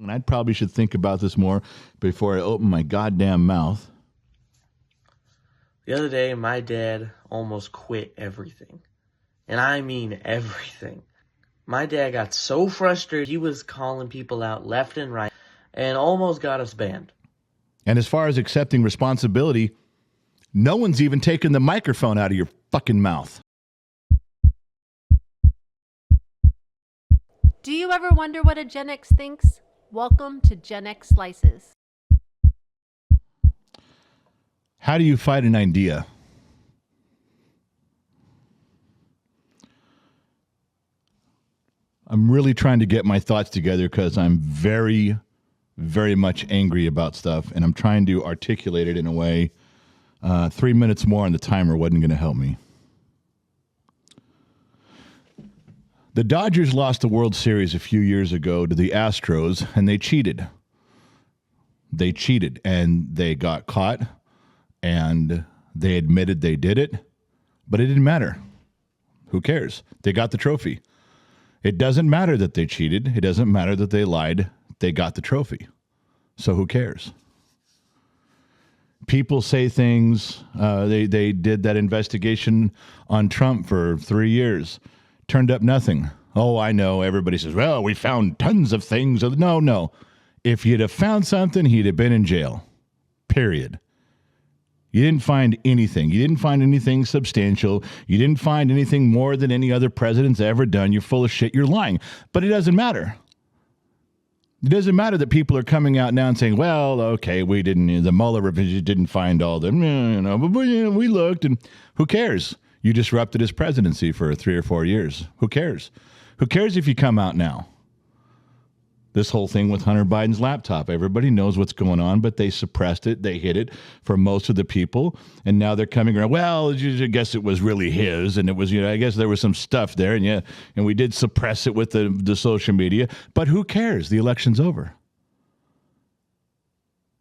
And I probably should think about this more before I open my goddamn mouth. The other day, my dad almost quit everything. And I mean everything. My dad got so frustrated, he was calling people out left and right and almost got us banned. And as far as accepting responsibility, no one's even taken the microphone out of your fucking mouth. Do you ever wonder what a Gen X thinks? Welcome to Gen X Slices. How do you fight an idea? I'm really trying to get my thoughts together because I'm very, very much angry about stuff, and I'm trying to articulate it in a way. 3 minutes more on the timer wasn't going to help me. The Dodgers lost the World Series a few years ago to the Astros, and they cheated. They cheated, and they got caught, and they admitted they did it, but it didn't matter. Who cares? They got the trophy. It doesn't matter that they cheated. It doesn't matter that they lied. They got the trophy. So who cares? People say things. They did that investigation on Trump for 3 years. Turned up nothing. Oh, I know. Everybody says, well, we found tons of things. No. If you'd have found something, he'd have been in jail. Period. You didn't find anything. You didn't find anything substantial. You didn't find anything more than any other president's ever done. You're full of shit. You're lying. But it doesn't matter. It doesn't matter that people are coming out now and saying, well, okay, the Mueller revision didn't find all them, but we looked, and who cares? You disrupted his presidency for 3 or 4 years. Who cares? Who cares if you come out now? This whole thing with Hunter Biden's laptop, everybody knows what's going on, but they suppressed it. They hid it for most of the people. And now they're coming around. Well, I guess it was really his. And it was, I guess there was some stuff there. And we did suppress it with the social media. But who cares? The election's over.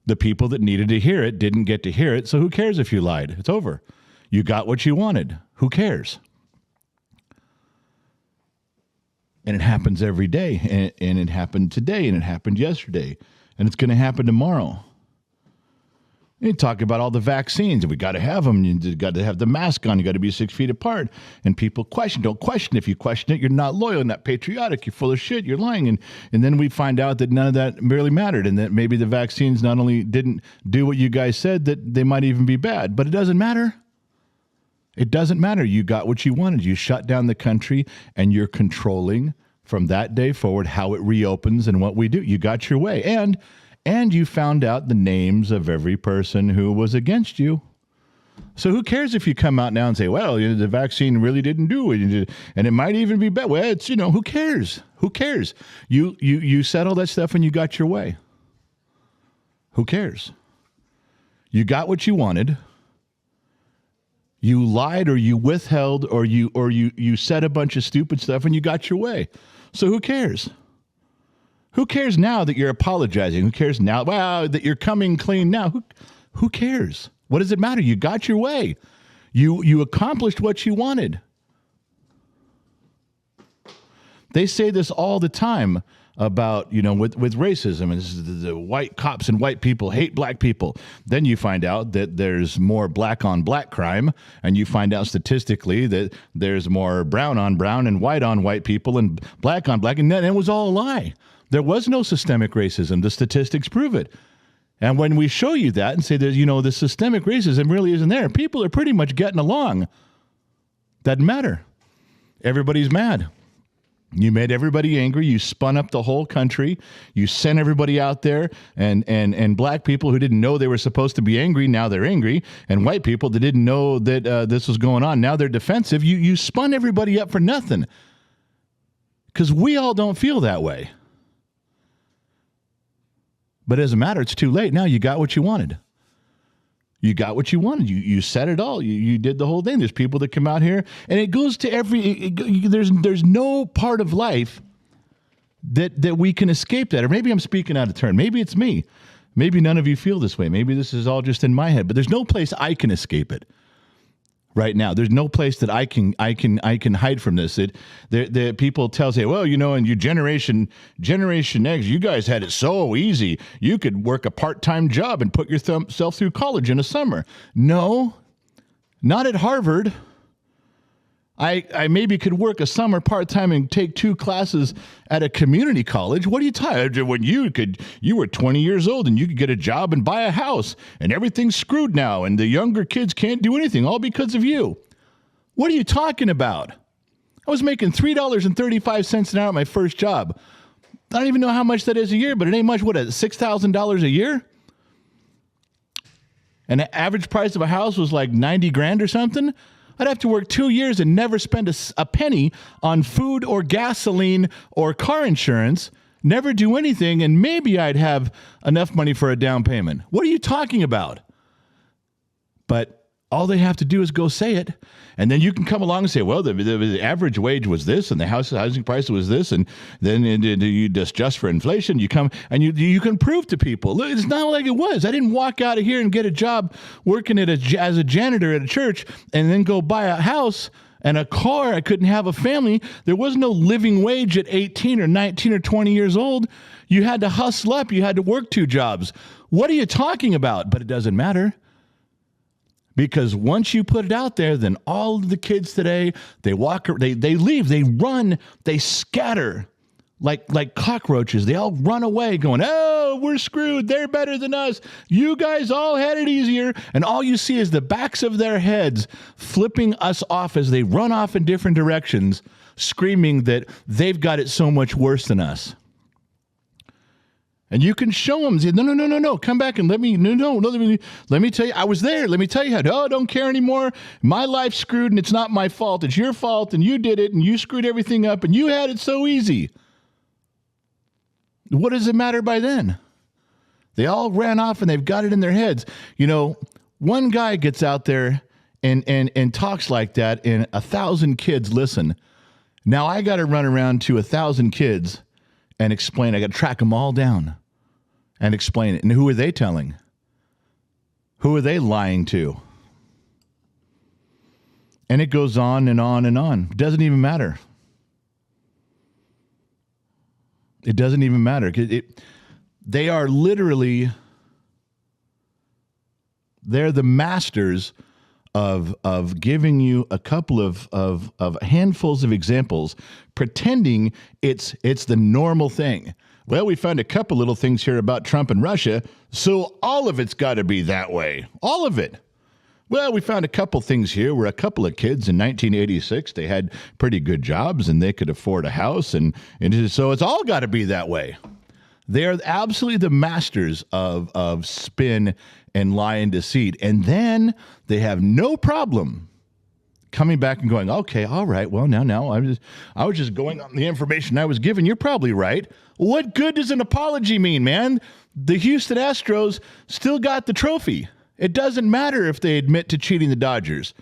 The people that needed to hear it didn't get to hear it. So who cares if you lied? It's over. You got what you wanted. Who cares? And it happens every day. And it happened today. And it happened yesterday. And it's going to happen tomorrow. You talk about all the vaccines. We got to have them. You got to have the mask on. You got to be 6 feet apart. And people question. Don't question. If you question it, you're not loyal, not patriotic. You're full of shit. You're lying. And then we find out that none of that really mattered. And that maybe the vaccines not only didn't do what you guys said, that they might even be bad. But it doesn't matter. It doesn't matter. You got what you wanted. You shut down the country, and you're controlling from that day forward how it reopens and what we do. You got your way. And you found out the names of every person who was against you. So who cares if you come out now and say, well, the vaccine really didn't do it, and it might even be bad. Well, it's, who cares? Who cares? You said all that stuff and you got your way. Who cares? You got what you wanted. You lied or you withheld or you said a bunch of stupid stuff and you got your way. So who cares? Who cares now that you're apologizing? Who cares now that you're coming clean now? Who cares? What does it matter? You got your way. You accomplished what you wanted. They say this all the time about, with racism, and this is the white cops and white people hate black people. Then you find out that there's more black on black crime, and you find out statistically that there's more brown on brown and white on white people and black on black, and then it was all a lie. There was no systemic racism. The statistics prove it. And when we show you that and say that, the systemic racism really isn't there, people are pretty much getting along. Doesn't matter. Everybody's mad. You made everybody angry. You spun up the whole country. You sent everybody out there, and black people who didn't know they were supposed to be angry, now they're angry. And white people that didn't know that this was going on, now they're defensive. You spun everybody up for nothing. Because we all don't feel that way. But it doesn't matter. It's too late. Now you got what you wanted. You got what you wanted. You said it all. You did the whole thing. There's people that come out here, and it goes to there's no part of life that we can escape that. Or maybe I'm speaking out of turn. Maybe it's me. Maybe none of you feel this way. Maybe this is all just in my head. But there's no place I can escape it. right now. There's no place that I can hide from this. The people say, well, and you Generation X, you guys had it so easy. You could work a part-time job and put yourself through college in a summer. No, not at Harvard. I maybe could work a summer part-time and take 2 classes at a community college. What are you talking? When you were 20 years old and you could get a job and buy a house, and everything's screwed now, and the younger kids can't do anything, all because of you. What are you talking about? I was making $3.35 an hour at my first job. I don't even know how much that is a year, but it ain't much. What, $6,000 a year? And the average price of a house was like 90 grand or something. I'd have to work 2 years and never spend a penny on food or gasoline or car insurance, never do anything, and maybe I'd have enough money for a down payment. What are you talking about? But all they have to do is go say it, and then you can come along and say, well, the average wage was this, and the housing price was this, and then you adjust for inflation. You come and you can prove to people, look, it's not like it was. I didn't walk out of here and get a job working as a janitor at a church and then go buy a house and a car. I couldn't have a family. There was no living wage at 18 or 19 or 20 years old. You had to hustle up. You had to work 2 jobs. What are you talking about? But it doesn't matter. Because once you put it out there, then all of the kids today, they leave, they run, they scatter like cockroaches. They all run away going, oh, we're screwed. They're better than us. You guys all had it easier. And all you see is the backs of their heads flipping us off as they run off in different directions, screaming that they've got it so much worse than us. And you can show them, no, come back and let me tell you, I was there. Let me tell you how, I don't care anymore. My life's screwed and it's not my fault. It's your fault and you did it and you screwed everything up and you had it so easy. What does it matter by then? They all ran off and they've got it in their heads. One guy gets out there and talks like that and 1,000 kids listen. Now I got to run around to 1,000 kids and explain. I got to track them all down and explain it. And who are they telling? Who are they lying to? And it goes on and on and on. It doesn't even matter. It doesn't even matter. They are literally, they're the masters of giving you a couple of handfuls of examples, pretending it's the normal thing. Well, we found a couple little things here about Trump and Russia, so all of it's got to be that way. All of it. Well, we found a couple things here where a couple of kids in 1986, they had pretty good jobs and they could afford a house, and so it's all got to be that way. They are absolutely the masters of spin and lie and deceit. And then they have no problem coming back and going, okay, all right, well, now I was just going on the information I was given. You're probably right. What good does an apology mean, man? The Houston Astros still got the trophy. It doesn't matter if they admit to cheating the Dodgers.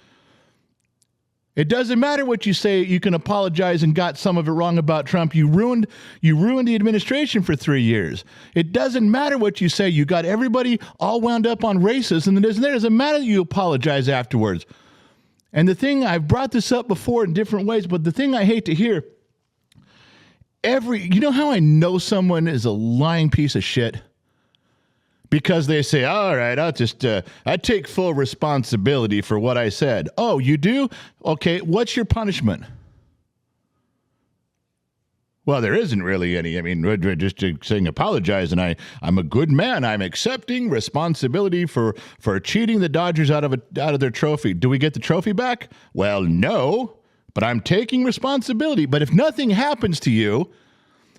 It doesn't matter what you say. You can apologize and got some of it wrong about Trump. You ruined the administration for 3 years. It doesn't matter what you say. You got everybody all wound up on racism. And it doesn't matter that you apologize afterwards. And the thing, I've brought this up before in different ways, but the thing I hate to hear, you know how I know someone is a lying piece of shit? Because they say, all right, I take full responsibility for what I said. Oh, you do? Okay, what's your punishment? Well, there isn't really any. I mean, we're just saying apologize, and I'm a good man. I'm accepting responsibility for cheating the Dodgers out of their trophy. Do we get the trophy back? Well, no, but I'm taking responsibility. But if nothing happens to you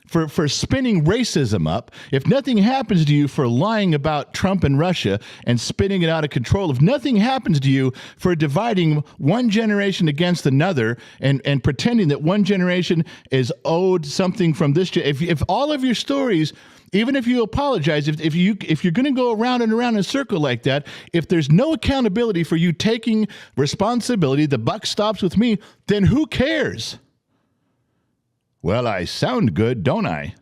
for spinning racism up, if nothing happens to you for lying about Trump and Russia and spinning it out of control, if nothing happens to you for dividing one generation against another and pretending that one generation is owed something from this, if all of your stories, even if you apologize, if you're going to go around and around in a circle like that, if there's no accountability for you taking responsibility, the buck stops with me, then who cares? Well, I sound good, don't I?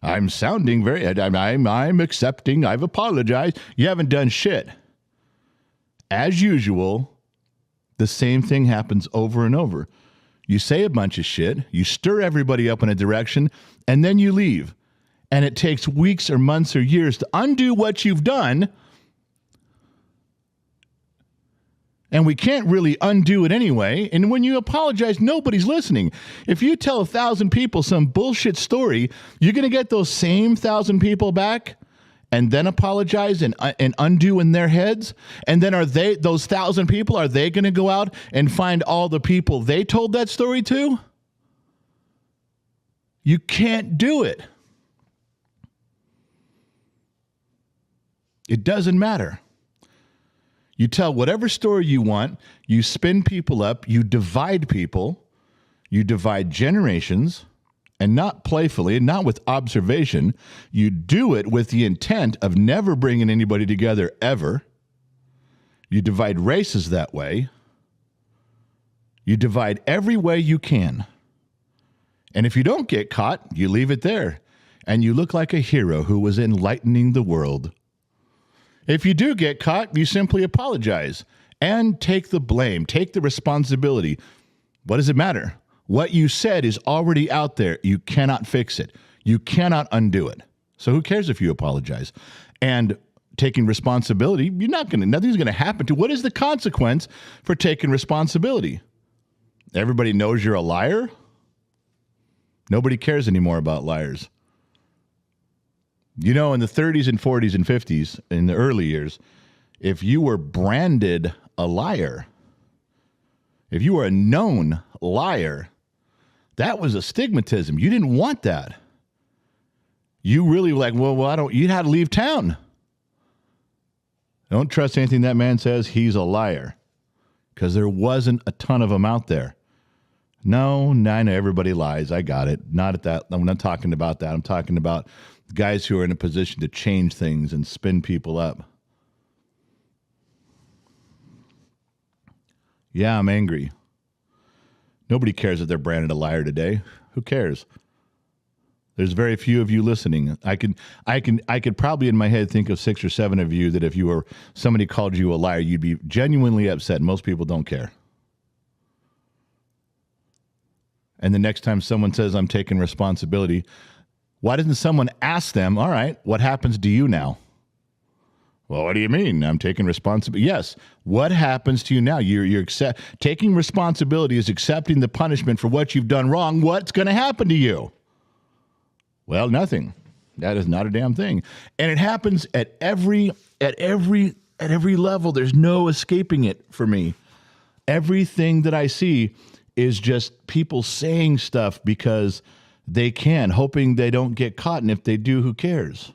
I'm sounding I'm accepting, I've apologized. You haven't done shit. As usual, The same thing happens over and over. You say a bunch of shit, you stir everybody up in a direction, and then you leave. And it takes weeks or months or years to undo what you've done. And we can't really undo it anyway. And when you apologize, nobody's listening. If you tell 1,000 people some bullshit story, you're going to get those same 1,000 people back and then apologize and undo in their heads. And then those 1,000 people, are they going to go out and find all the people they told that story to? You can't do it. It doesn't matter. You tell whatever story you want, you spin people up, you divide people, you divide generations, and not playfully, not with observation. You do it with the intent of never bringing anybody together ever. You divide races that way. You divide every way you can. And if you don't get caught, you leave it there. And you look like a hero who was enlightening the world. If you do get caught, you simply apologize and take the blame, take the responsibility. What does it matter? What you said is already out there. You cannot fix it. You cannot undo it. So who cares if you apologize? And taking responsibility, nothing's going to happen to. What is the consequence for taking responsibility? Everybody knows you're a liar. Nobody cares anymore about liars. You know, in the 30s and 40s and 50s, in the early years, if you were branded a liar, if you were a known liar, that was a stigmatism. You didn't want that. You really were like, you had to leave town. Don't trust anything that man says. He's a liar. Because there wasn't a ton of them out there. No, I know everybody lies. I got it. Not at that. I'm not talking about that. I'm talking about guys who are in a position to change things and spin people up. Yeah, I'm angry. Nobody cares if they're branded a liar today. Who cares? There's very few of you listening. I could probably in my head think of 6 or 7 of you that if somebody called you a liar, you'd be genuinely upset. Most people don't care. And the next time someone says I'm taking responsibility, why doesn't someone ask them, all right, what happens to you now? Well, what do you mean? I'm taking responsibility. Yes. What happens to you now? You're taking responsibility is accepting the punishment for what you've done wrong. What's going to happen to you? Well, nothing. That is not a damn thing. And it happens at every level. There's no escaping it for me. Everything that I see is just people saying stuff because they can, hoping they don't get caught. And if they do, who cares?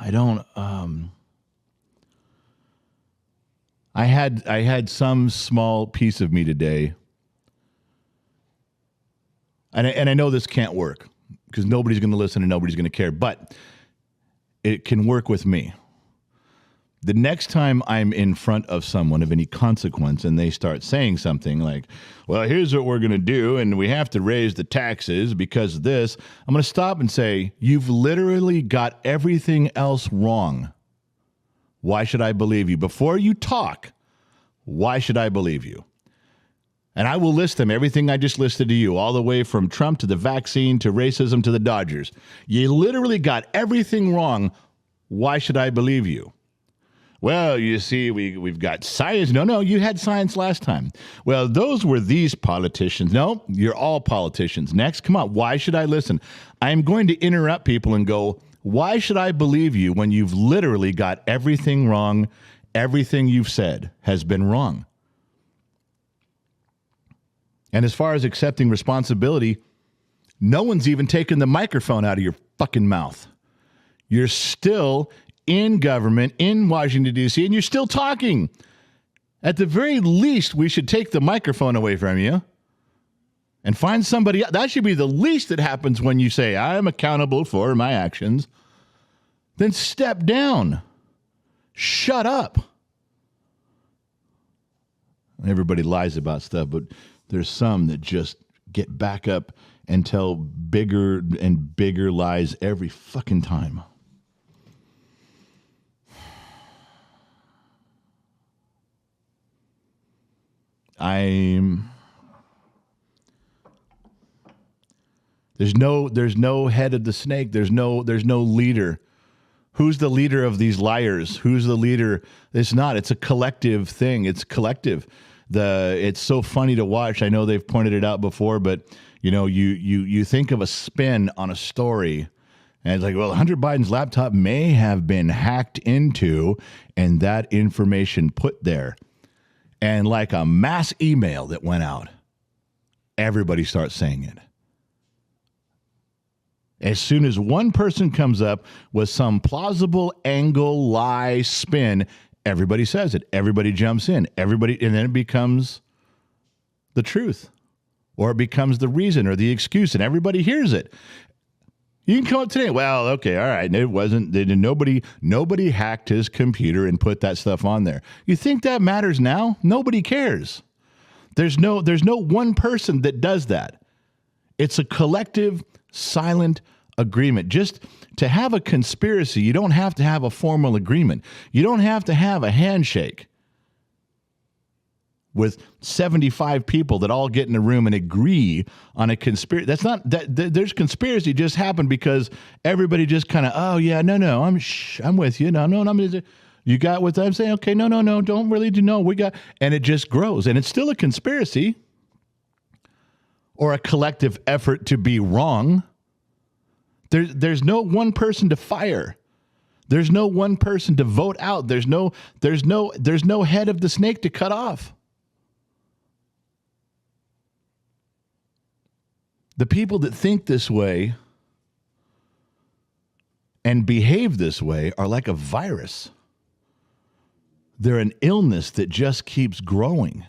I don't. I had some small piece of me today, and I know this can't work because nobody's going to listen and nobody's going to care, but it can work with me. The next time I'm in front of someone of any consequence and they start saying something like, well, here's what we're going to do, and we have to raise the taxes because of this, I'm going to stop and say, you've literally got everything else wrong. Why should I believe you? Before you talk, why should I believe you? And I will list them, everything I just listed to you, all the way from Trump to the vaccine to racism to the Dodgers. You literally got everything wrong. Why should I believe you? Well, you see, we've got science. No, you had science last time. Well, those were these politicians. No, you're all politicians. Next, come on. Why should I listen? I'm going to interrupt people and go, why should I believe you when you've literally got everything wrong? Everything you've said has been wrong. And as far as accepting responsibility, no one's even taken the microphone out of your fucking mouth. You're still in government, in Washington, D.C., and you're still talking. At the very least, we should take the microphone away from you and find somebody else. That should be the least that happens when you say, I'm accountable for my actions. Then step down. Shut up. Everybody lies about stuff, but there's some that just get back up and tell bigger and bigger lies every fucking time. I'm there's no head of the snake. There's no leader. Who's the leader of these liars? Who's the leader? It's not. It's a collective thing. It's collective. It's so funny to watch. I know they've pointed it out before, but you think of a spin on a story, and it's like, well, Hunter Biden's laptop may have been hacked into, and that information put there, and like a mass email that went out, everybody starts saying it. As soon as one person comes up with some plausible angle, lie, spin, everybody says it. Everybody jumps in. And then it becomes the truth, or it becomes the reason or the excuse, and everybody hears it. You can come up today. Well, okay, all right. It wasn't. Nobody hacked his computer and put that stuff on there. You think that matters now? Nobody cares. There's no one person that does that. It's a collective, silent agreement. Just to have a conspiracy, you don't have to have a formal agreement. You don't have to have a handshake with 75 people that all get in a room and agree on a conspiracy. That's not that. There's conspiracy just happened because everybody just kind of, oh yeah, no, I'm with you. No, you got what I'm saying? Okay, no, don't really do. No, we got, and it just grows, and it's still a conspiracy or a collective effort to be wrong. There's no one person to fire. There's no one person to vote out. There's no head of the snake to cut off. The people that think this way and behave this way are like a virus. They're an illness that just keeps growing.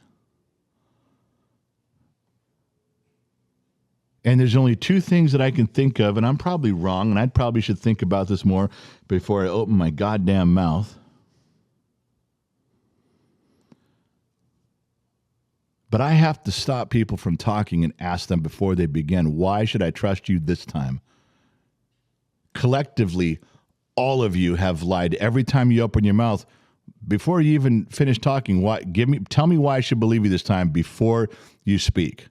And there's only two things that I can think of, and I'm probably wrong, and I probably should think about this more before I open my goddamn mouth. But I have to stop people from talking and ask them before they begin, why should I trust you this time? Collectively, all of you have lied every time you open your mouth. Before you even finish talking, tell me why I should believe you this time before you speak.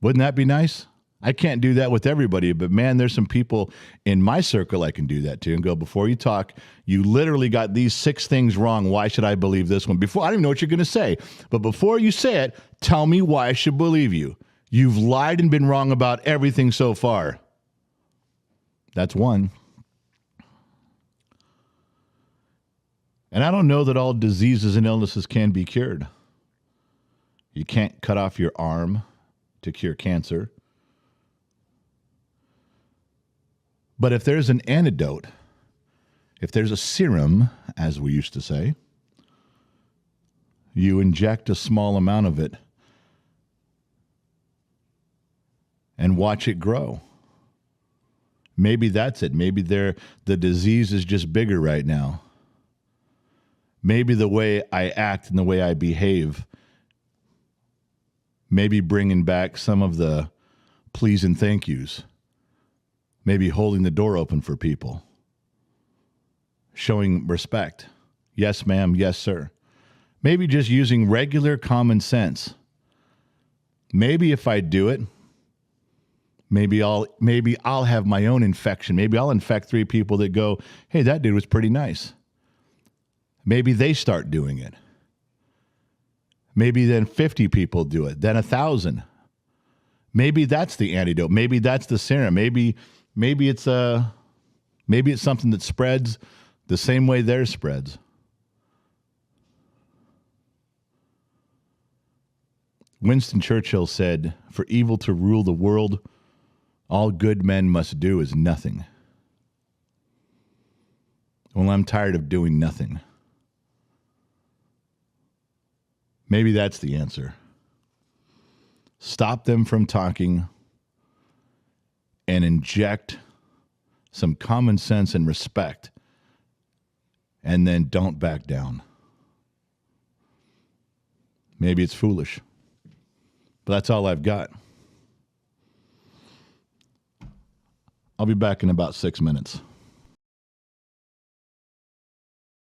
Wouldn't that be nice? I can't do that with everybody, but man, there's some people in my circle I can do that to and go, before you talk, you literally got these 6 things wrong. Why should I believe this one? I don't even know what you're going to say, but before you say it, tell me why I should believe you. You've lied and been wrong about everything so far. That's one. And I don't know that all diseases and illnesses can be cured. You can't cut off your arm to cure cancer. But if there's an antidote, if there's a serum, as we used to say, you inject a small amount of it and watch it grow. Maybe that's it. Maybe the disease is just bigger right now. Maybe the way I act and the way I behave, maybe bringing back some of the please and thank yous. Maybe holding the door open for people. Showing respect. Yes, ma'am. Yes, sir. Maybe just using regular common sense. Maybe if I do it, maybe I'll have my own infection. Maybe I'll infect 3 people that go, hey, that dude was pretty nice. Maybe they start doing it. Maybe then 50 people do it, then 1,000. Maybe that's the antidote. Maybe that's the serum. Maybe it's something that spreads the same way theirs spreads. Winston Churchill said, "For evil to rule the world, all good men must do is nothing." Well, I'm tired of doing nothing. Maybe that's the answer. Stop them from talking and inject some common sense and respect, and then don't back down. Maybe it's foolish, but that's all I've got. I'll be back in about 6 minutes.